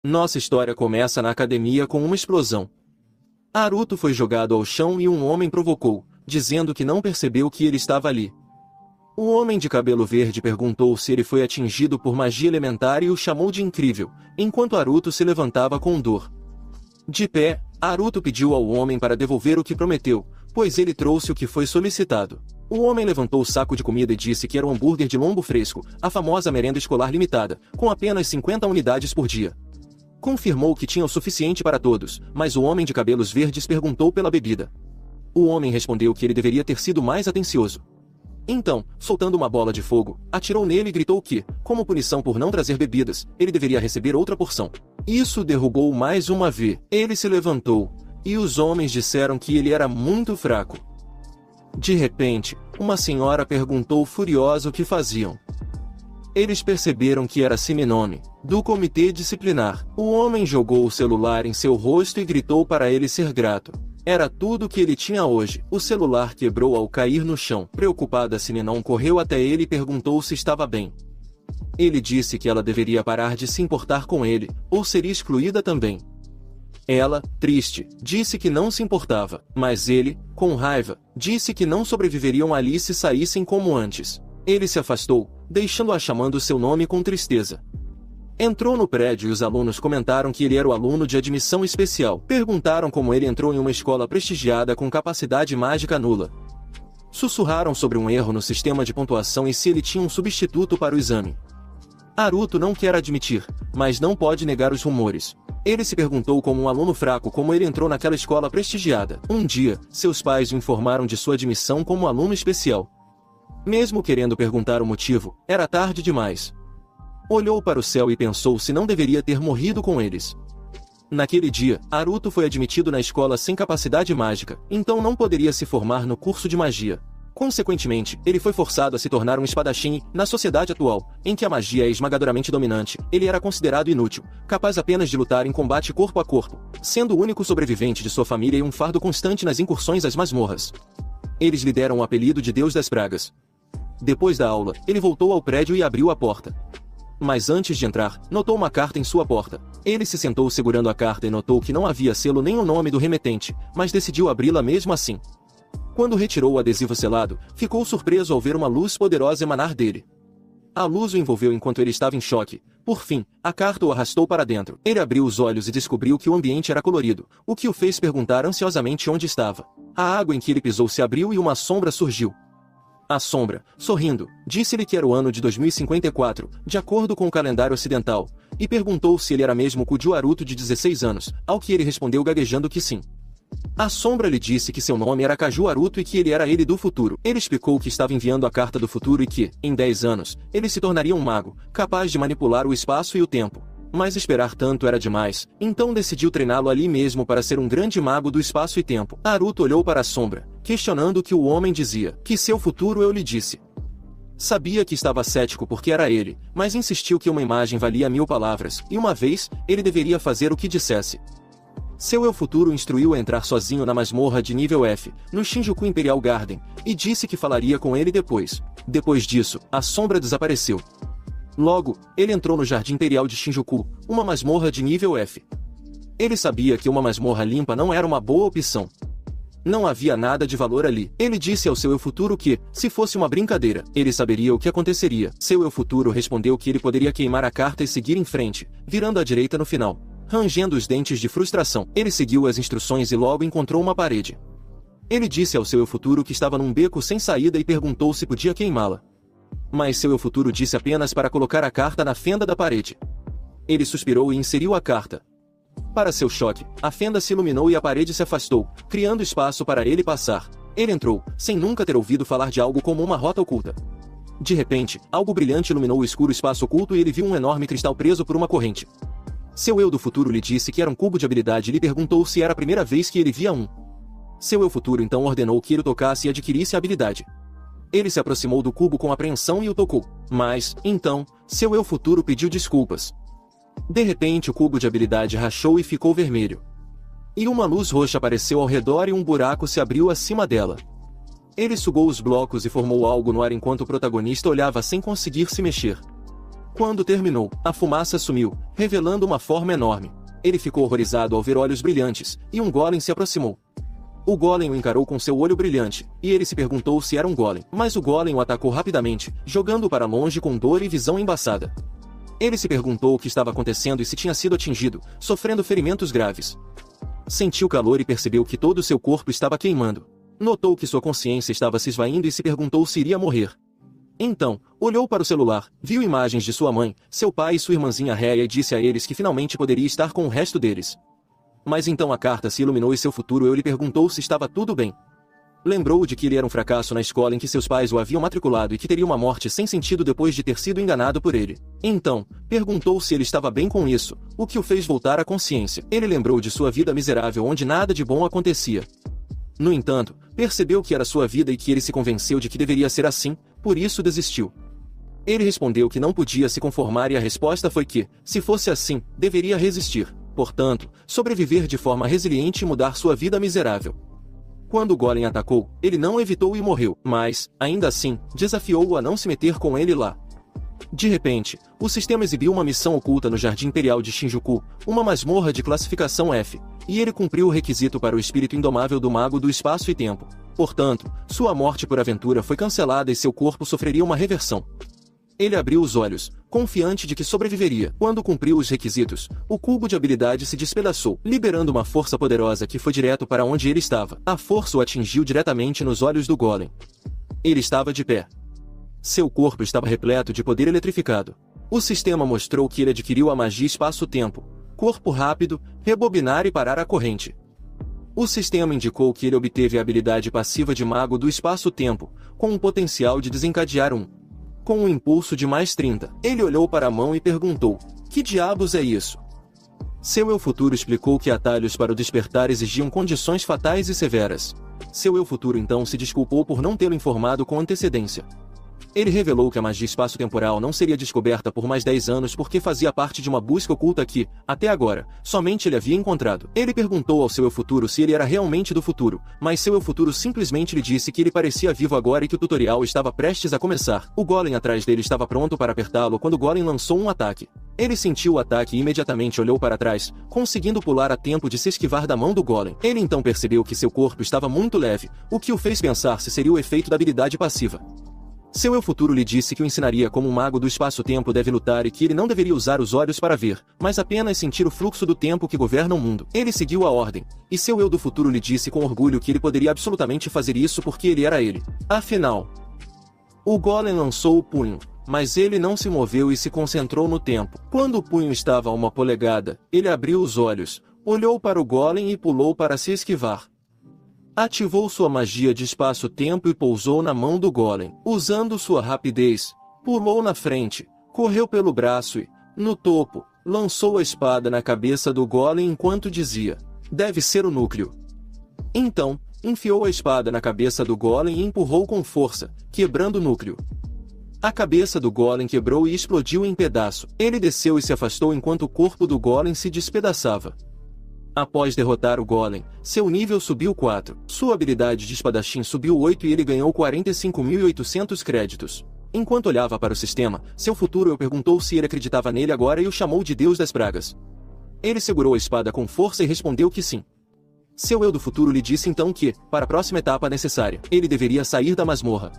Nossa história começa na academia com uma explosão. Naruto foi jogado ao chão e um homem provocou, dizendo que não percebeu que ele estava ali. O homem de cabelo verde perguntou se ele foi atingido por magia elementar e o chamou de incrível, enquanto Naruto se levantava com dor. De pé, Naruto pediu ao homem para devolver o que prometeu, pois ele trouxe o que foi solicitado. O homem levantou o saco de comida e disse que era um hambúrguer de lombo fresco, a famosa merenda escolar limitada, com apenas 50 unidades por dia. Confirmou que tinha o suficiente para todos, mas o homem de cabelos verdes perguntou pela bebida. O homem respondeu que ele deveria ter sido mais atencioso. Então, soltando uma bola de fogo, atirou nele e gritou que, como punição por não trazer bebidas, ele deveria receber outra porção. Isso derrubou mais uma vez. Ele se levantou, e os homens disseram que ele era muito fraco. De repente, uma senhora perguntou furiosa o que faziam. Eles perceberam que era Siminome, do comitê disciplinar. O homem jogou o celular em seu rosto e gritou para ele ser grato. Era tudo que ele tinha hoje. O celular quebrou ao cair no chão. Preocupada, Siminome correu até ele e perguntou se estava bem. Ele disse que ela deveria parar de se importar com ele, ou seria excluída também. Ela, triste, disse que não se importava, mas ele, com raiva, disse que não sobreviveriam ali se saíssem como antes. Ele se afastou, deixando-a chamando seu nome com tristeza. Entrou no prédio e os alunos comentaram que ele era o aluno de admissão especial. Perguntaram como ele entrou em uma escola prestigiada com capacidade mágica nula. Sussurraram sobre um erro no sistema de pontuação e se ele tinha um substituto para o exame. Naruto não quer admitir, mas não pode negar os rumores. Ele se perguntou como um aluno fraco como ele entrou naquela escola prestigiada. Um dia, seus pais o informaram de sua admissão como aluno especial. Mesmo querendo perguntar o motivo, era tarde demais. Olhou para o céu e pensou se não deveria ter morrido com eles. Naquele dia, Naruto foi admitido na escola sem capacidade mágica, então não poderia se formar no curso de magia. Consequentemente, ele foi forçado a se tornar um espadachim e, na sociedade atual, em que a magia é esmagadoramente dominante, ele era considerado inútil, capaz apenas de lutar em combate corpo a corpo, sendo o único sobrevivente de sua família e um fardo constante nas incursões às masmorras. Eles lhe deram o apelido de Deus das Pragas. Depois da aula, ele voltou ao prédio e abriu a porta. Mas antes de entrar, notou uma carta em sua porta. Ele se sentou segurando a carta e notou que não havia selo nem o nome do remetente, mas decidiu abri-la mesmo assim. Quando retirou o adesivo selado, ficou surpreso ao ver uma luz poderosa emanar dele. A luz o envolveu enquanto ele estava em choque. Por fim, a carta o arrastou para dentro. Ele abriu os olhos e descobriu que o ambiente era colorido, o que o fez perguntar ansiosamente onde estava. A água em que ele pisou se abriu e uma sombra surgiu. A sombra, sorrindo, disse-lhe que era o ano de 2054, de acordo com o calendário ocidental, e perguntou se ele era mesmo Kujo Naruto de 16 anos, ao que ele respondeu gaguejando que sim. A sombra lhe disse que seu nome era Kaju Naruto e que ele era ele do futuro. Ele explicou que estava enviando a carta do futuro e que, em 10 anos, ele se tornaria um mago, capaz de manipular o espaço e o tempo. Mas esperar tanto era demais, então decidiu treiná-lo ali mesmo para ser um grande mago do espaço e tempo. Naruto olhou para a sombra, questionando o que o homem dizia. Que seu futuro eu lhe disse. Sabia que estava cético porque era ele, mas insistiu que uma imagem valia 1000 palavras, e uma vez, ele deveria fazer o que dissesse. Seu eu futuro instruiu a entrar sozinho na masmorra de nível F, no Shinjuku Imperial Garden, e disse que falaria com ele depois. Depois disso, a sombra desapareceu. Logo, ele entrou no Jardim Imperial de Shinjuku, uma masmorra de nível F. Ele sabia que uma masmorra limpa não era uma boa opção. Não havia nada de valor ali. Ele disse ao seu eu futuro que, se fosse uma brincadeira, ele saberia o que aconteceria. Seu eu futuro respondeu que ele poderia queimar a carta e seguir em frente, virando à direita no final. Rangendo os dentes de frustração, ele seguiu as instruções e logo encontrou uma parede. Ele disse ao seu eu futuro que estava num beco sem saída e perguntou se podia queimá-la. Mas seu eu futuro disse apenas para colocar a carta na fenda da parede. Ele suspirou e inseriu a carta. Para seu choque, a fenda se iluminou e a parede se afastou, criando espaço para ele passar. Ele entrou, sem nunca ter ouvido falar de algo como uma rota oculta. De repente, algo brilhante iluminou o escuro espaço oculto e ele viu um enorme cristal preso por uma corrente. Seu eu do futuro lhe disse que era um cubo de habilidade e lhe perguntou se era a primeira vez que ele via um. Seu eu futuro então ordenou que ele o tocasse e adquirisse a habilidade. Ele se aproximou do cubo com apreensão e o tocou. Mas, então, seu eu futuro pediu desculpas. De repente o cubo de habilidade rachou e ficou vermelho. E uma luz roxa apareceu ao redor e um buraco se abriu acima dela. Ele sugou os blocos e formou algo no ar enquanto o protagonista olhava sem conseguir se mexer. Quando terminou, a fumaça sumiu, revelando uma forma enorme. Ele ficou horrorizado ao ver olhos brilhantes, e um golem se aproximou. O golem o encarou com seu olho brilhante, e ele se perguntou se era um golem, mas o golem o atacou rapidamente, jogando-o para longe com dor e visão embaçada. Ele se perguntou o que estava acontecendo e se tinha sido atingido, sofrendo ferimentos graves. Sentiu calor e percebeu que todo o seu corpo estava queimando. Notou que sua consciência estava se esvaindo e se perguntou se iria morrer. Então, olhou para o celular, viu imagens de sua mãe, seu pai e sua irmãzinha Réia e disse a eles que finalmente poderia estar com o resto deles. Mas então a carta se iluminou e seu futuro eu lhe perguntou se estava tudo bem. Lembrou de que ele era um fracasso na escola em que seus pais o haviam matriculado e que teria uma morte sem sentido depois de ter sido enganado por ele. Então, perguntou se ele estava bem com isso, o que o fez voltar à consciência. Ele lembrou de sua vida miserável onde nada de bom acontecia. No entanto, percebeu que era sua vida e que ele se convenceu de que deveria ser assim, por isso desistiu. Ele respondeu que não podia se conformar e a resposta foi que, se fosse assim, deveria resistir, portanto, sobreviver de forma resiliente e mudar sua vida miserável. Quando o golem atacou, ele não evitou e morreu, mas, ainda assim, desafiou-o a não se meter com ele lá. De repente, o sistema exibiu uma missão oculta no Jardim Imperial de Shinjuku, uma masmorra de classificação F, e ele cumpriu o requisito para o espírito indomável do mago do espaço e tempo. Portanto, sua morte por aventura foi cancelada e seu corpo sofreria uma reversão. Ele abriu os olhos, confiante de que sobreviveria. Quando cumpriu os requisitos, o cubo de habilidade se despedaçou, liberando uma força poderosa que foi direto para onde ele estava. A força o atingiu diretamente nos olhos do golem. Ele estava de pé. Seu corpo estava repleto de poder eletrificado. O sistema mostrou que ele adquiriu a magia espaço-tempo, corpo rápido, rebobinar e parar a corrente. O sistema indicou que ele obteve a habilidade passiva de mago do espaço-tempo, com o potencial de desencadear com um impulso de mais 30. Ele olhou para a mão e perguntou, que diabos é isso? Seu eu futuro explicou que atalhos para o despertar exigiam condições fatais e severas. Seu eu futuro então se desculpou por não tê-lo informado com antecedência. Ele revelou que a magia espaço-temporal não seria descoberta por mais 10 anos porque fazia parte de uma busca oculta que, até agora, somente ele havia encontrado. Ele perguntou ao seu eu futuro se ele era realmente do futuro, mas seu eu futuro simplesmente lhe disse que ele parecia vivo agora e que o tutorial estava prestes a começar. O golem atrás dele estava pronto para apertá-lo quando o golem lançou um ataque. Ele sentiu o ataque e imediatamente olhou para trás, conseguindo pular a tempo de se esquivar da mão do golem. Ele então percebeu que seu corpo estava muito leve, o que o fez pensar se seria o efeito da habilidade passiva. Seu eu futuro lhe disse que o ensinaria como um mago do espaço-tempo deve lutar e que ele não deveria usar os olhos para ver, mas apenas sentir o fluxo do tempo que governa o mundo. Ele seguiu a ordem, e seu eu do futuro lhe disse com orgulho que ele poderia absolutamente fazer isso porque ele era ele. Afinal, o golem lançou o punho, mas ele não se moveu e se concentrou no tempo. Quando o punho estava a 1 polegada, ele abriu os olhos, olhou para o golem e pulou para se esquivar. Ativou sua magia de espaço-tempo e pousou na mão do golem. Usando sua rapidez, pulou na frente, correu pelo braço e, no topo, lançou a espada na cabeça do golem enquanto dizia, deve ser o núcleo. Então, enfiou a espada na cabeça do golem e empurrou com força, quebrando o núcleo. A cabeça do golem quebrou e explodiu em pedaço. Ele desceu e se afastou enquanto o corpo do golem se despedaçava. Após derrotar o golem, seu nível subiu 4. Sua habilidade de espadachim subiu 8 e ele ganhou 45.800 créditos. Enquanto olhava para o sistema, seu futuro eu perguntou se ele acreditava nele agora e o chamou de Deus das Pragas. Ele segurou a espada com força e respondeu que sim. Seu eu do futuro lhe disse então que, para a próxima etapa necessária, ele deveria sair da masmorra.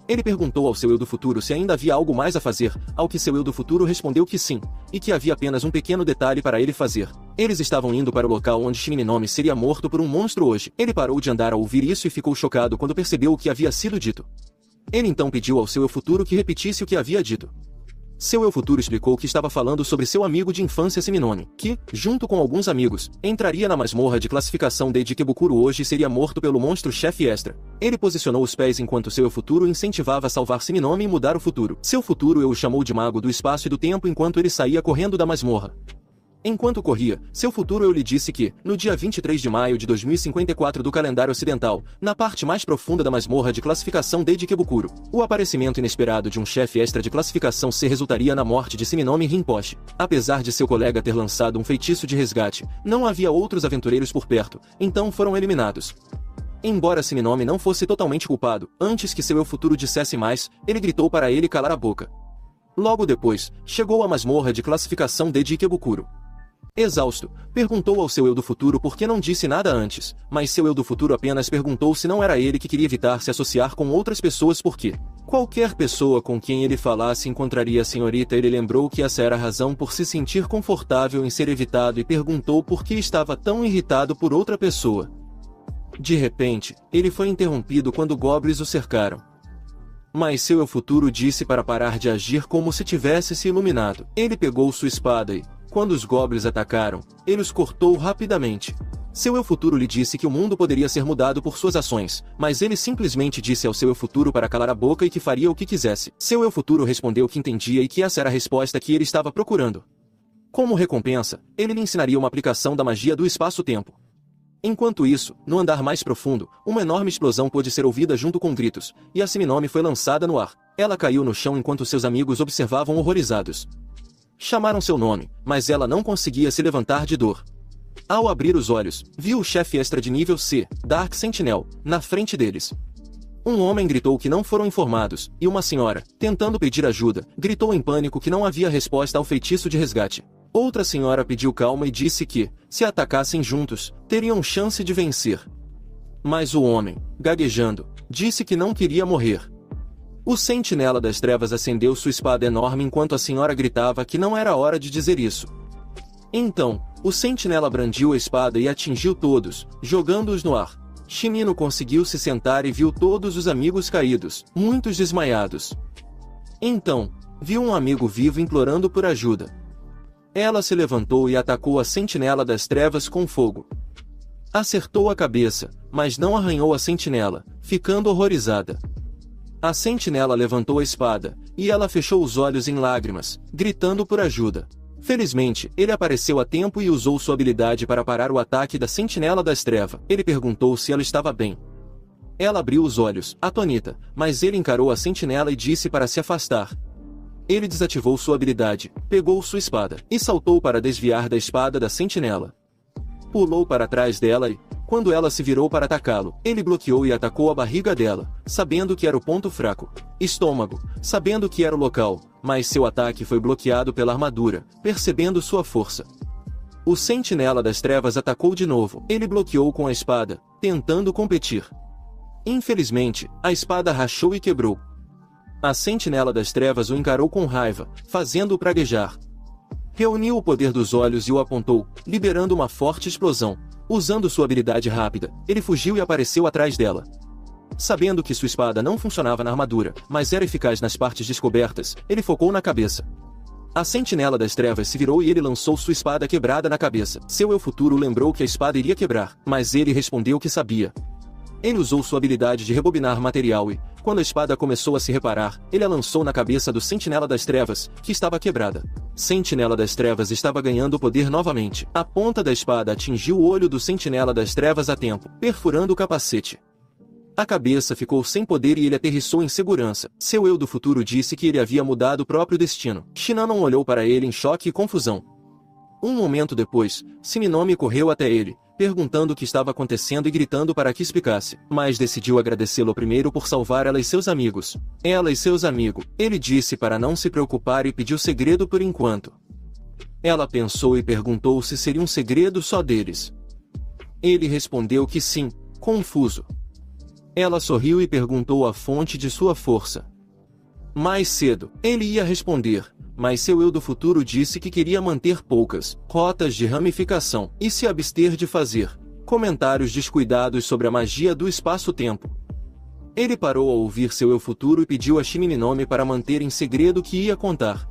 Ele perguntou ao seu eu do futuro se ainda havia algo mais a fazer, ao que seu eu do futuro respondeu que sim, e que havia apenas um pequeno detalhe para ele fazer. Eles estavam indo para o local onde Shinigami seria morto por um monstro hoje. Ele parou de andar ao ouvir isso e ficou chocado quando percebeu o que havia sido dito. Ele então pediu ao seu eu futuro que repetisse o que havia dito. Seu eu futuro explicou que estava falando sobre seu amigo de infância Seminome, que, junto com alguns amigos, entraria na masmorra de classificação de Ikebukuro hoje e seria morto pelo monstro-chefe extra. Ele posicionou os pés enquanto seu eu futuro incentivava a salvar Seminome e mudar o futuro. Seu futuro eu o chamou de mago do espaço e do tempo enquanto ele saía correndo da masmorra. Enquanto corria, seu futuro eu lhe disse que, no dia 23 de maio de 2054 do calendário ocidental, na parte mais profunda da masmorra de classificação de Ikebukuro, o aparecimento inesperado de um chefe extra de classificação C resultaria na morte de Seminome Rinpoche. Apesar de seu colega ter lançado um feitiço de resgate, não havia outros aventureiros por perto, então foram eliminados. Embora Seminome não fosse totalmente culpado, antes que seu eu futuro dissesse mais, ele gritou para ele calar a boca. Logo depois, chegou à masmorra de classificação de Ikebukuro. Exausto, perguntou ao seu eu do futuro por que não disse nada antes, mas seu eu do futuro apenas perguntou se não era ele que queria evitar se associar com outras pessoas porque qualquer pessoa com quem ele falasse encontraria a senhorita. Ele lembrou que essa era a razão por se sentir confortável em ser evitado e perguntou por que estava tão irritado por outra pessoa. De repente, ele foi interrompido quando goblins o cercaram. Mas seu eu futuro disse para parar de agir como se tivesse se iluminado. Ele pegou sua espada e, quando os goblins atacaram, ele os cortou rapidamente. Seu eu futuro lhe disse que o mundo poderia ser mudado por suas ações, mas ele simplesmente disse ao seu eu futuro para calar a boca e que faria o que quisesse. Seu eu futuro respondeu que entendia e que essa era a resposta que ele estava procurando. Como recompensa, ele lhe ensinaria uma aplicação da magia do espaço-tempo. Enquanto isso, no andar mais profundo, uma enorme explosão pôde ser ouvida junto com gritos, e a Shiminome foi lançada no ar. Ela caiu no chão enquanto seus amigos observavam horrorizados. Chamaram seu nome, mas ela não conseguia se levantar de dor. Ao abrir os olhos, viu o chefe extra de nível C, Dark Sentinel, na frente deles. Um homem gritou que não foram informados, e uma senhora, tentando pedir ajuda, gritou em pânico que não havia resposta ao feitiço de resgate. Outra senhora pediu calma e disse que, se atacassem juntos, teriam chance de vencer. Mas o homem, gaguejando, disse que não queria morrer. O sentinela das trevas acendeu sua espada enorme enquanto a senhora gritava que não era hora de dizer isso. Então, o sentinela brandiu a espada e atingiu todos, jogando-os no ar. Shimino conseguiu se sentar e viu todos os amigos caídos, muitos desmaiados. Então, viu um amigo vivo implorando por ajuda. Ela se levantou e atacou a sentinela das trevas com fogo. Acertou a cabeça, mas não arranhou a sentinela, ficando horrorizada. A sentinela levantou a espada, e ela fechou os olhos em lágrimas, gritando por ajuda. Felizmente, ele apareceu a tempo e usou sua habilidade para parar o ataque da sentinela das trevas. Ele perguntou se ela estava bem. Ela abriu os olhos, atônita, mas ele encarou a sentinela e disse para se afastar. Ele desativou sua habilidade, pegou sua espada, e saltou para desviar da espada da sentinela. Pulou para trás dela e, quando ela se virou para atacá-lo, ele bloqueou e atacou a barriga dela, sabendo que era o ponto fraco. Estômago, sabendo que era o local, mas seu ataque foi bloqueado pela armadura, percebendo sua força. O sentinela das trevas atacou de novo. Ele bloqueou com a espada, tentando competir. Infelizmente, a espada rachou e quebrou. A sentinela das trevas o encarou com raiva, fazendo-o praguejar. Reuniu o poder dos olhos e o apontou, liberando uma forte explosão. Usando sua habilidade rápida, ele fugiu e apareceu atrás dela. Sabendo que sua espada não funcionava na armadura, mas era eficaz nas partes descobertas, ele focou na cabeça. A sentinela das trevas se virou e ele lançou sua espada quebrada na cabeça. Seu eu futuro lembrou que a espada iria quebrar, mas ele respondeu que sabia. Ele usou sua habilidade de rebobinar material e, quando a espada começou a se reparar, ele a lançou na cabeça do sentinela das trevas, que estava quebrada. Sentinela das trevas estava ganhando poder novamente. A ponta da espada atingiu o olho do sentinela das trevas a tempo, perfurando o capacete. A cabeça ficou sem poder e ele aterrissou em segurança. Seu eu do futuro disse que ele havia mudado o próprio destino. Shinano olhou para ele em choque e confusão. Um momento depois, Shiminome correu até ele, perguntando o que estava acontecendo e gritando para que explicasse, mas decidiu agradecê-lo primeiro por salvar ela e seus amigos. Ela e seus amigos, ele disse para não se preocupar e pediu segredo por enquanto. Ela pensou e perguntou se seria um segredo só deles. Ele respondeu que sim, confuso. Ela sorriu e perguntou a fonte de sua força. Mais cedo, ele ia responder, mas seu eu do futuro disse que queria manter poucas rotas de ramificação e se abster de fazer comentários descuidados sobre a magia do espaço-tempo. Ele parou ao ouvir seu eu futuro e pediu a Shiminome para manter em segredo o que ia contar.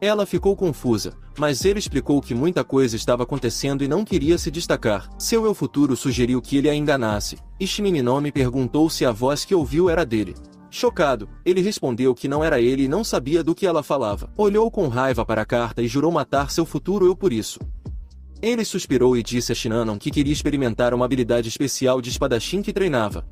Ela ficou confusa, mas ele explicou que muita coisa estava acontecendo e não queria se destacar. Seu eu futuro sugeriu que ele a enganasse, e Shiminome perguntou se a voz que ouviu era dele. Chocado, ele respondeu que não era ele e não sabia do que ela falava. Olhou com raiva para a carta e jurou matar seu futuro eu por isso. Ele suspirou e disse a Shinano que queria experimentar uma habilidade especial de espadachim que treinava.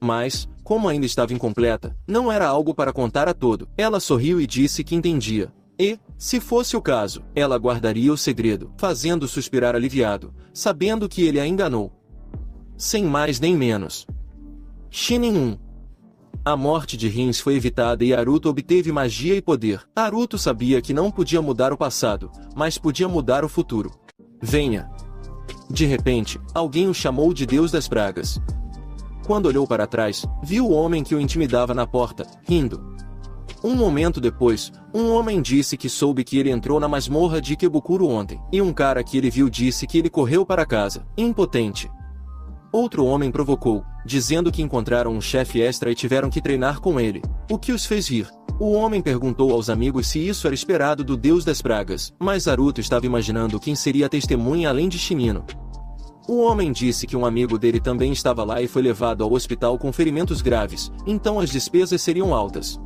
Mas, como ainda estava incompleta, não era algo para contar a todo. Ela sorriu e disse que entendia. E, se fosse o caso, ela guardaria o segredo, fazendo suspirar aliviado, sabendo que ele a enganou. Sem mais nem menos. Shinin 1. A morte de Rins foi evitada e Haruto obteve magia e poder. Haruto sabia que não podia mudar o passado, mas podia mudar o futuro. Venha! De repente, alguém o chamou de Deus das Pragas. Quando olhou para trás, viu o homem que o intimidava na porta, rindo. Um momento depois, um homem disse que soube que ele entrou na masmorra de Ikebukuro ontem, e um cara que ele viu disse que ele correu para casa, impotente. Outro homem provocou, dizendo que encontraram um chefe extra e tiveram que treinar com ele, o que os fez rir. O homem perguntou aos amigos se isso era esperado do Deus das Pragas, mas Haruto estava imaginando quem seria a testemunha além de Shinino. O homem disse que um amigo dele também estava lá e foi levado ao hospital com ferimentos graves, então as despesas seriam altas.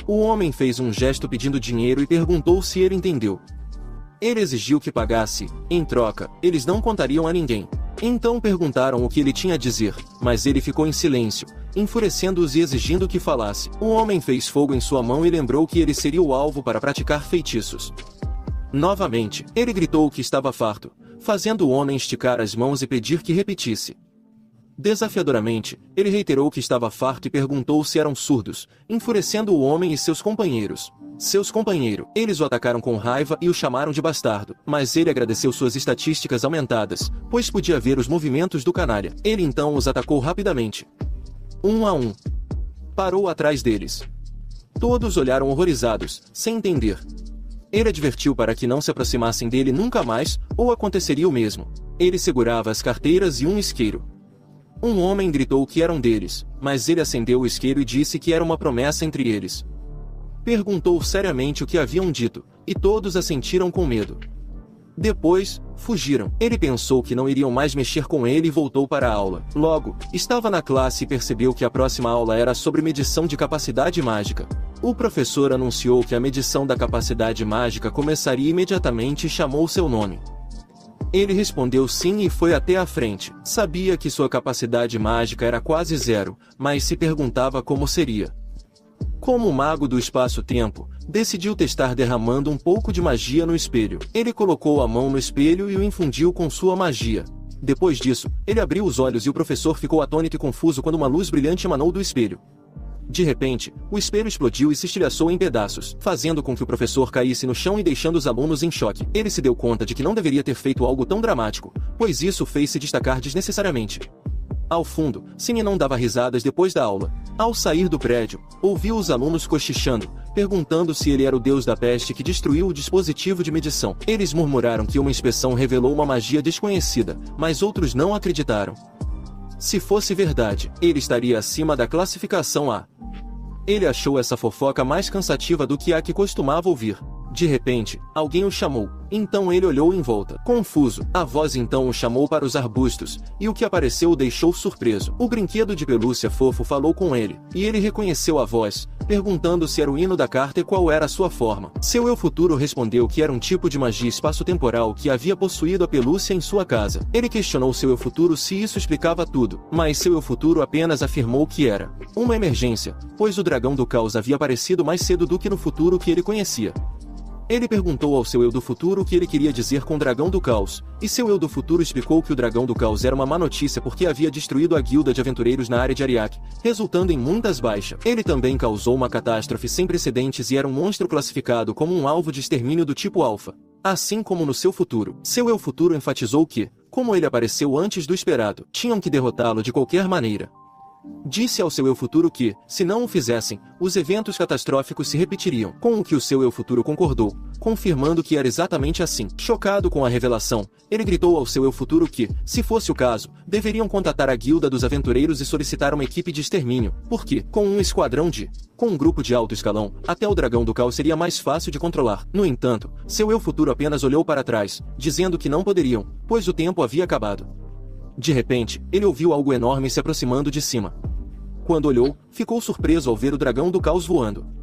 O homem fez um gesto pedindo dinheiro e perguntou se ele entendeu. Ele exigiu que pagasse, em troca, eles não contariam a ninguém. Então perguntaram o que ele tinha a dizer, mas ele ficou em silêncio, enfurecendo-os e exigindo que falasse. O homem fez fogo em sua mão e lembrou que ele seria o alvo para praticar feitiços. Novamente, ele gritou que estava farto, fazendo o homem esticar as mãos e pedir que repetisse. Desafiadoramente, ele reiterou que estava farto e perguntou se eram surdos, enfurecendo o homem e seus companheiros. Eles o atacaram com raiva e o chamaram de bastardo, mas ele agradeceu suas estatísticas aumentadas, pois podia ver os movimentos do canalha. Ele então os atacou rapidamente. Um a um. Parou atrás deles. Todos olharam horrorizados, sem entender. Ele advertiu para que não se aproximassem dele nunca mais, ou aconteceria o mesmo. Ele segurava as carteiras e um isqueiro. Um homem gritou que era um deles, mas ele acendeu o isqueiro e disse que era uma promessa entre eles. Perguntou seriamente o que haviam dito, e todos assentiram com medo. Depois, fugiram. Ele pensou que não iriam mais mexer com ele e voltou para a aula. Logo, estava na classe e percebeu que a próxima aula era sobre medição de capacidade mágica. O professor anunciou que a medição da capacidade mágica começaria imediatamente e chamou seu nome. Ele respondeu sim e foi até a frente. Sabia que sua capacidade mágica era quase zero, mas se perguntava como seria. Como mago do espaço-tempo, decidiu testar derramando um pouco de magia no espelho. Ele colocou a mão no espelho e o infundiu com sua magia. Depois disso, ele abriu os olhos e o professor ficou atônito e confuso quando uma luz brilhante emanou do espelho. De repente, o espelho explodiu e se estilhaçou em pedaços, fazendo com que o professor caísse no chão e deixando os alunos em choque. Ele se deu conta de que não deveria ter feito algo tão dramático, pois isso fez se destacar desnecessariamente. Ao fundo, Shinnon dava risadas depois da aula. Ao sair do prédio, ouviu os alunos cochichando, perguntando se ele era o deus da peste que destruiu o dispositivo de medição. Eles murmuraram que uma inspeção revelou uma magia desconhecida, mas outros não acreditaram. Se fosse verdade, ele estaria acima da classificação A. Ele achou essa fofoca mais cansativa do que a que costumava ouvir. De repente, alguém o chamou. Então ele olhou em volta. Confuso, a voz então o chamou para os arbustos, e o que apareceu o deixou surpreso. O brinquedo de pelúcia fofo falou com ele, e ele reconheceu a voz, perguntando se era o hino da carta e qual era a sua forma. Seu eu futuro respondeu que era um tipo de magia espaço-temporal que havia possuído a pelúcia em sua casa. Ele questionou seu eu futuro se isso explicava tudo, mas seu eu futuro apenas afirmou que era uma emergência, pois o dragão do caos havia aparecido mais cedo do que no futuro que ele conhecia. Ele perguntou ao seu eu do futuro o que ele queria dizer com Dragão do Caos, e seu eu do futuro explicou que o Dragão do Caos era uma má notícia porque havia destruído a guilda de aventureiros na área de Ariake, resultando em muitas baixas. Ele também causou uma catástrofe sem precedentes e era um monstro classificado como um alvo de extermínio do tipo Alpha. Assim como no seu futuro, seu eu futuro enfatizou que, como ele apareceu antes do esperado, tinham que derrotá-lo de qualquer maneira. Disse ao seu eu futuro que, se não o fizessem, os eventos catastróficos se repetiriam, com o que o seu eu futuro concordou, confirmando que era exatamente assim. Chocado com a revelação, ele gritou ao seu eu futuro que, se fosse o caso, deveriam contatar a guilda dos aventureiros e solicitar uma equipe de extermínio, porque, com um grupo de alto escalão, até o dragão do caos seria mais fácil de controlar. No entanto, seu eu futuro apenas olhou para trás, dizendo que não poderiam, pois o tempo havia acabado. De repente, ele ouviu algo enorme se aproximando de cima. Quando olhou, ficou surpreso ao ver o dragão do caos voando.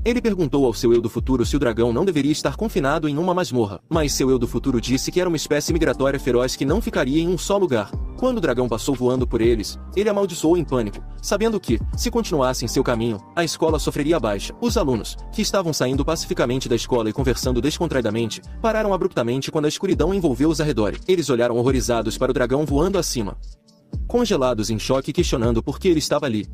Ele perguntou ao seu eu do futuro se o dragão não deveria estar confinado em uma masmorra, mas seu eu do futuro disse que era uma espécie migratória feroz que não ficaria em um só lugar. Quando o dragão passou voando por eles, ele amaldiçoou em pânico, sabendo que, se continuassem seu caminho, a escola sofreria baixa. Os alunos, que estavam saindo pacificamente da escola e conversando descontraidamente, pararam abruptamente quando a escuridão envolveu os arredores. Eles olharam horrorizados para o dragão voando acima. Congelados em choque e questionando por que ele estava ali.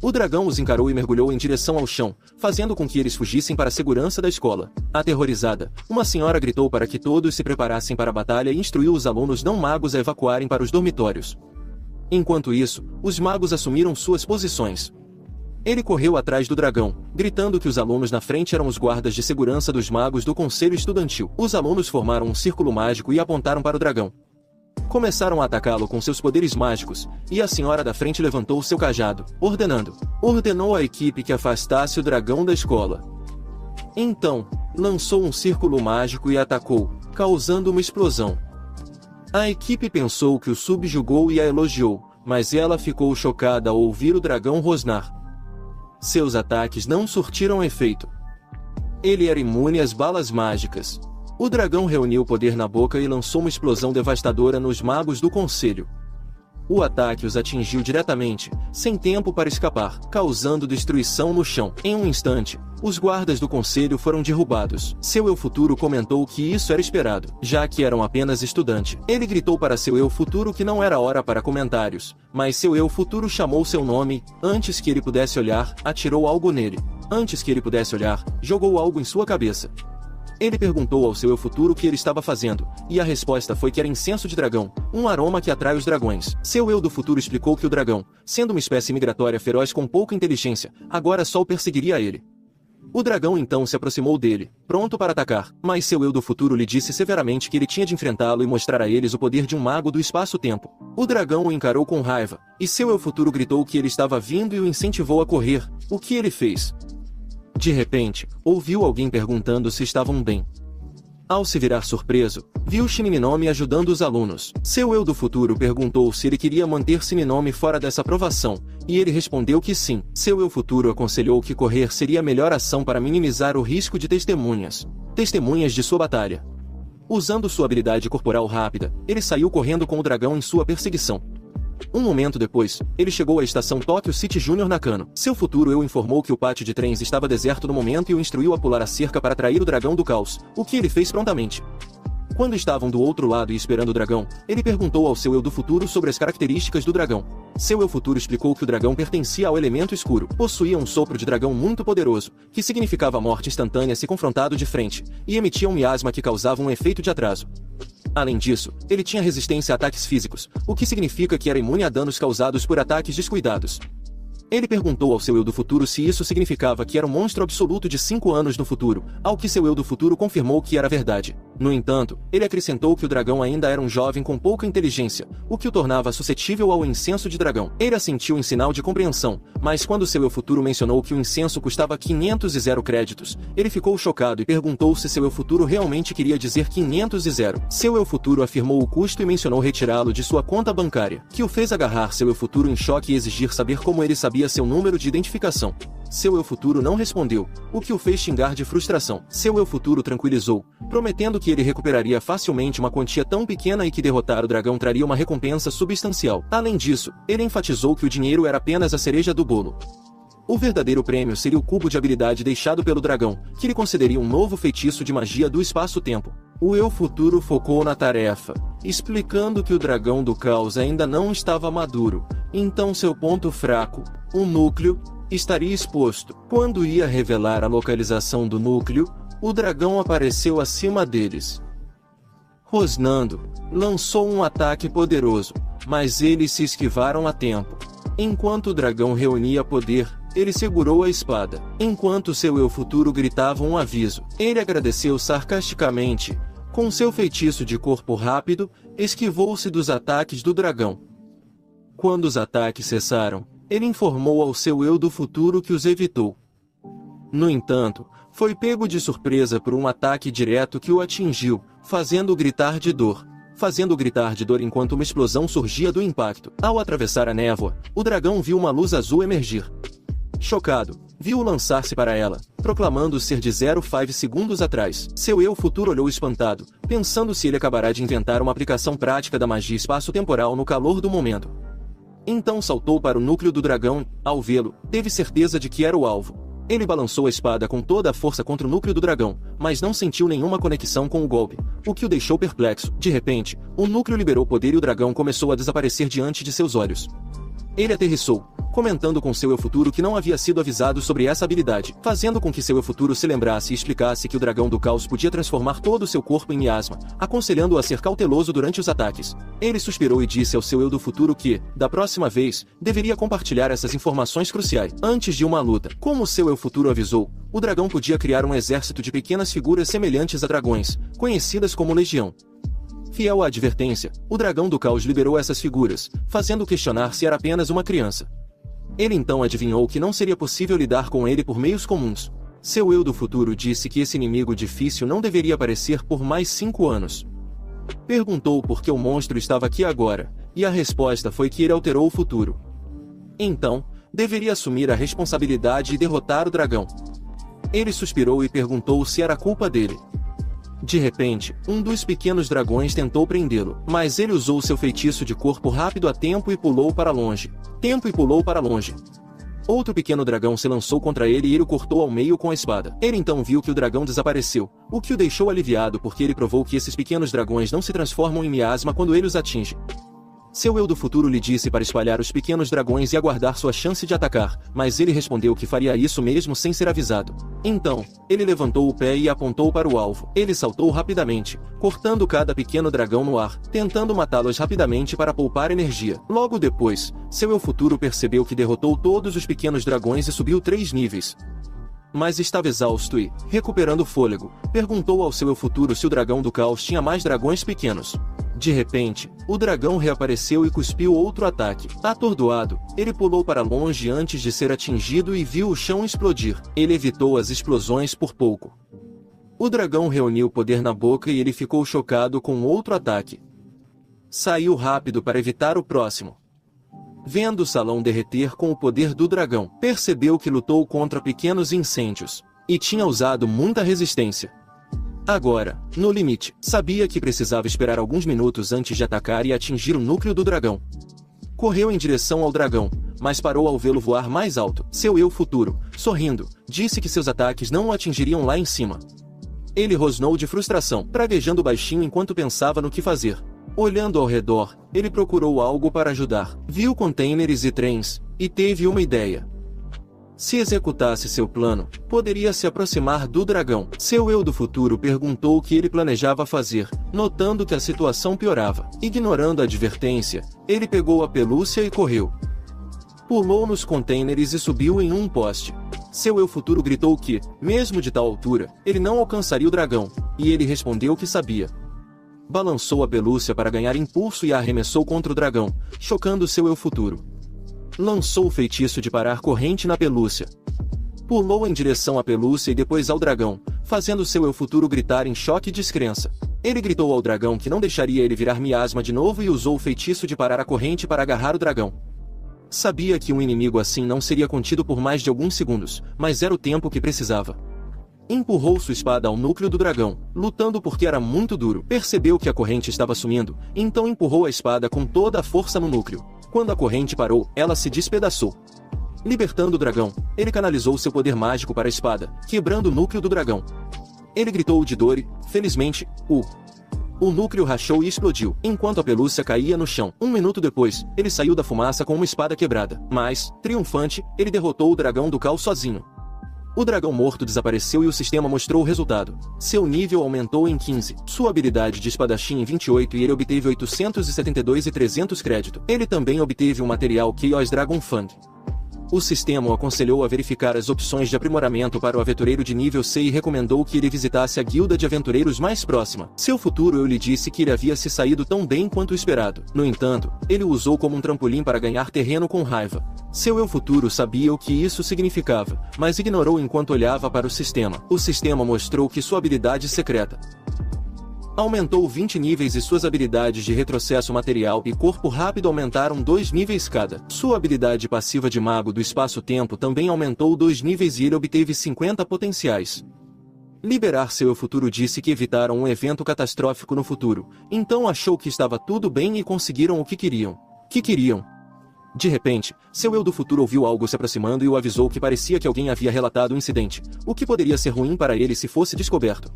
O dragão os encarou e mergulhou em direção ao chão, fazendo com que eles fugissem para a segurança da escola. Aterrorizada, uma senhora gritou para que todos se preparassem para a batalha e instruiu os alunos não magos a evacuarem para os dormitórios. Enquanto isso, os magos assumiram suas posições. Ele correu atrás do dragão, gritando que os alunos na frente eram os guardas de segurança dos magos do conselho estudantil. Os alunos formaram um círculo mágico e apontaram para o dragão. Começaram a atacá-lo com seus poderes mágicos, e a senhora da frente levantou seu cajado, ordenou à equipe que afastasse o dragão da escola. Então, lançou um círculo mágico e atacou, causando uma explosão. A equipe pensou que o subjugou e a elogiou, mas ela ficou chocada ao ouvir o dragão rosnar. Seus ataques não surtiram efeito. Ele era imune às balas mágicas. O dragão reuniu poder na boca e lançou uma explosão devastadora nos magos do conselho. O ataque os atingiu diretamente, sem tempo para escapar, causando destruição no chão. Em um instante, os guardas do conselho foram derrubados. Seu eu futuro comentou que isso era esperado, já que eram apenas estudantes. Ele gritou para seu eu futuro que não era hora para comentários, mas seu eu futuro chamou seu nome. Antes que ele pudesse olhar, atirou algo nele. Antes que ele pudesse olhar, jogou algo em sua cabeça. Ele perguntou ao seu eu futuro o que ele estava fazendo, e a resposta foi que era incenso de dragão, um aroma que atrai os dragões. Seu eu do futuro explicou que o dragão, sendo uma espécie migratória feroz com pouca inteligência, agora só o perseguiria ele. O dragão então se aproximou dele, pronto para atacar, mas seu eu do futuro lhe disse severamente que ele tinha de enfrentá-lo e mostrar a eles o poder de um mago do espaço-tempo. O dragão o encarou com raiva, e seu eu futuro gritou que ele estava vindo e o incentivou a correr. O que ele fez? De repente, ouviu alguém perguntando se estavam bem. Ao se virar surpreso, viu Shinigami ajudando os alunos. Seu eu do futuro perguntou se ele queria manter Shinigami fora dessa provação, e ele respondeu que sim. Seu eu futuro aconselhou que correr seria a melhor ação para minimizar o risco de testemunhas de sua batalha. Usando sua habilidade corporal rápida, ele saiu correndo com o dragão em sua perseguição. Um momento depois, ele chegou à estação Tokyo City Junior Nakano. Seu futuro eu informou que o pátio de trens estava deserto no momento e o instruiu a pular a cerca para atrair o dragão do caos, o que ele fez prontamente. Quando estavam do outro lado e esperando o dragão, ele perguntou ao seu eu do futuro sobre as características do dragão. Seu eu futuro explicou que o dragão pertencia ao elemento escuro, possuía um sopro de dragão muito poderoso, que significava morte instantânea se confrontado de frente, e emitia um miasma que causava um efeito de atraso. Além disso, ele tinha resistência a ataques físicos, o que significa que era imune a danos causados por ataques descuidados. Ele perguntou ao seu eu do futuro se isso significava que era um monstro absoluto de 5 anos no futuro, ao que seu eu do futuro confirmou que era verdade. No entanto, ele acrescentou que o dragão ainda era um jovem com pouca inteligência, o que o tornava suscetível ao incenso de dragão. Ele assentiu em sinal de compreensão, mas quando seu eu futuro mencionou que o incenso custava 500 créditos, ele ficou chocado e perguntou se seu eu futuro realmente queria dizer 500. Seu eu futuro afirmou o custo e mencionou retirá-lo de sua conta bancária, que o fez agarrar seu eu futuro em choque e exigir saber como ele sabia seu número de identificação. Seu eu futuro não respondeu, o que o fez xingar de frustração. Seu eu futuro tranquilizou, prometendo que ele recuperaria facilmente uma quantia tão pequena e que derrotar o dragão traria uma recompensa substancial. Além disso, ele enfatizou que o dinheiro era apenas a cereja do bolo. O verdadeiro prêmio seria o cubo de habilidade deixado pelo dragão, que lhe concederia um novo feitiço de magia do espaço-tempo. O eu futuro focou na tarefa, explicando que o dragão do caos ainda não estava maduro, então seu ponto fraco, o núcleo, estaria exposto. Quando ia revelar a localização do núcleo, o dragão apareceu acima deles. Rosnando, lançou um ataque poderoso, mas eles se esquivaram a tempo. Enquanto o dragão reunia poder, ele segurou a espada. Enquanto seu eu futuro gritava um aviso, ele agradeceu sarcasticamente. Com seu feitiço de corpo rápido, esquivou-se dos ataques do dragão. Quando os ataques cessaram, ele informou ao seu eu do futuro que os evitou. No entanto, foi pego de surpresa por um ataque direto que o atingiu, fazendo-o gritar de dor enquanto uma explosão surgia do impacto. Ao atravessar a névoa, o dragão viu uma luz azul emergir. Chocado, viu-o lançar-se para ela, proclamando ser de 0,5 segundos atrás. Seu eu futuro olhou espantado, pensando se ele acabará de inventar uma aplicação prática da magia espaço-temporal no calor do momento. Então saltou para o núcleo do dragão, ao vê-lo, teve certeza de que era o alvo. Ele balançou a espada com toda a força contra o núcleo do dragão, mas não sentiu nenhuma conexão com o golpe, o que o deixou perplexo. De repente, o núcleo liberou poder e o dragão começou a desaparecer diante de seus olhos. Ele aterrissou, comentando com seu eu futuro que não havia sido avisado sobre essa habilidade, fazendo com que seu eu futuro se lembrasse e explicasse que o dragão do caos podia transformar todo o seu corpo em miasma, aconselhando-o a ser cauteloso durante os ataques. Ele suspirou e disse ao seu eu do futuro que, da próxima vez, deveria compartilhar essas informações cruciais antes de uma luta. Como seu eu futuro avisou, o dragão podia criar um exército de pequenas figuras semelhantes a dragões, conhecidas como Legião. Fiel à advertência, o dragão do caos liberou essas figuras, fazendo questionar se era apenas uma criança. Ele então adivinhou que não seria possível lidar com ele por meios comuns. Seu eu do futuro disse que esse inimigo difícil não deveria aparecer por mais 5 anos. Perguntou por que o monstro estava aqui agora, e a resposta foi que ele alterou o futuro. Então, deveria assumir a responsabilidade e derrotar o dragão. Ele suspirou e perguntou se era culpa dele. De repente, um dos pequenos dragões tentou prendê-lo, mas ele usou seu feitiço de corpo rápido a tempo e pulou para longe. Outro pequeno dragão se lançou contra ele e ele o cortou ao meio com a espada. Ele então viu que o dragão desapareceu, o que o deixou aliviado porque ele provou que esses pequenos dragões não se transformam em miasma quando ele os atinge. Seu eu do futuro lhe disse para espalhar os pequenos dragões e aguardar sua chance de atacar, mas ele respondeu que faria isso mesmo sem ser avisado. Então, ele levantou o pé e apontou para o alvo. Ele saltou rapidamente, cortando cada pequeno dragão no ar, tentando matá-los rapidamente para poupar energia. Logo depois, seu eu futuro percebeu que derrotou todos os pequenos dragões e subiu 3 níveis. Mas estava exausto e, recuperando o fôlego, perguntou ao seu eu futuro se o dragão do caos tinha mais dragões pequenos. De repente, o dragão reapareceu e cuspiu outro ataque. Atordoado, ele pulou para longe antes de ser atingido e viu o chão explodir. Ele evitou as explosões por pouco. O dragão reuniu o poder na boca e ele ficou chocado com outro ataque. Saiu rápido para evitar o próximo. Vendo o salão derreter com o poder do dragão, percebeu que lutou contra pequenos incêndios e tinha usado muita resistência. Agora, no limite, sabia que precisava esperar alguns minutos antes de atacar e atingir o núcleo do dragão. Correu em direção ao dragão, mas parou ao vê-lo voar mais alto. Seu eu futuro, sorrindo, disse que seus ataques não o atingiriam lá em cima. Ele rosnou de frustração, praguejando baixinho enquanto pensava no que fazer. Olhando ao redor, ele procurou algo para ajudar. Viu contêineres e trens, e teve uma ideia. Se executasse seu plano, poderia se aproximar do dragão. Seu eu do futuro perguntou o que ele planejava fazer, notando que a situação piorava. Ignorando a advertência, ele pegou a pelúcia e correu. Pulou nos contêineres e subiu em um poste. Seu eu futuro gritou que, mesmo de tal altura, ele não alcançaria o dragão, e ele respondeu que sabia. Balançou a pelúcia para ganhar impulso e a arremessou contra o dragão, chocando seu eu futuro. Lançou o feitiço de parar corrente na pelúcia. Pulou em direção à pelúcia e depois ao dragão, fazendo seu eu futuro gritar em choque e descrença. Ele gritou ao dragão que não deixaria ele virar miasma de novo e usou o feitiço de parar a corrente para agarrar o dragão. Sabia que um inimigo assim não seria contido por mais de alguns segundos, mas era o tempo que precisava. Empurrou sua espada ao núcleo do dragão, lutando porque era muito duro. Percebeu que a corrente estava sumindo, então empurrou a espada com toda a força no núcleo. Quando a corrente parou, ela se despedaçou. Libertando o dragão, ele canalizou seu poder mágico para a espada, quebrando o núcleo do dragão. Ele gritou de dor e, felizmente, o núcleo rachou e explodiu, enquanto a pelúcia caía no chão. 1 minuto depois, ele saiu da fumaça com uma espada quebrada. Mas, triunfante, ele derrotou o dragão do caos sozinho. O dragão morto desapareceu e o sistema mostrou o resultado. Seu nível aumentou em 15, sua habilidade de espadachim em 28 e ele obteve 872 e 300 crédito. Ele também obteve um material Chaos Dragon Fang. O sistema o aconselhou a verificar as opções de aprimoramento para o aventureiro de nível C e recomendou que ele visitasse a guilda de aventureiros mais próxima. Seu futuro eu lhe disse que ele havia se saído tão bem quanto esperado. No entanto, ele o usou como um trampolim para ganhar terreno com raiva. Seu eu futuro sabia o que isso significava, mas ignorou enquanto olhava para o sistema. O sistema mostrou que sua habilidade secreta aumentou 20 níveis e suas habilidades de retrocesso material e corpo rápido aumentaram 2 níveis cada. Sua habilidade passiva de mago do espaço-tempo também aumentou 2 níveis e ele obteve 50 potenciais. Liberar seu eu futuro disse que evitaram um evento catastrófico no futuro, então achou que estava tudo bem e conseguiram o que queriam. De repente, seu eu do futuro ouviu algo se aproximando e o avisou que parecia que alguém havia relatado o incidente, o que poderia ser ruim para ele se fosse descoberto.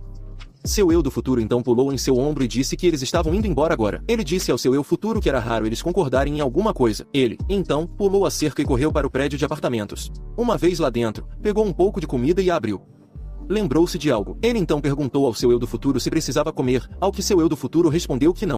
Seu eu do futuro então pulou em seu ombro e disse que eles estavam indo embora agora. Ele disse ao seu eu futuro que era raro eles concordarem em alguma coisa. Ele, então, pulou a cerca e correu para o prédio de apartamentos. Uma vez lá dentro, pegou um pouco de comida e a abriu. Lembrou-se de algo. Ele então perguntou ao seu eu do futuro se precisava comer, ao que seu eu do futuro respondeu que não.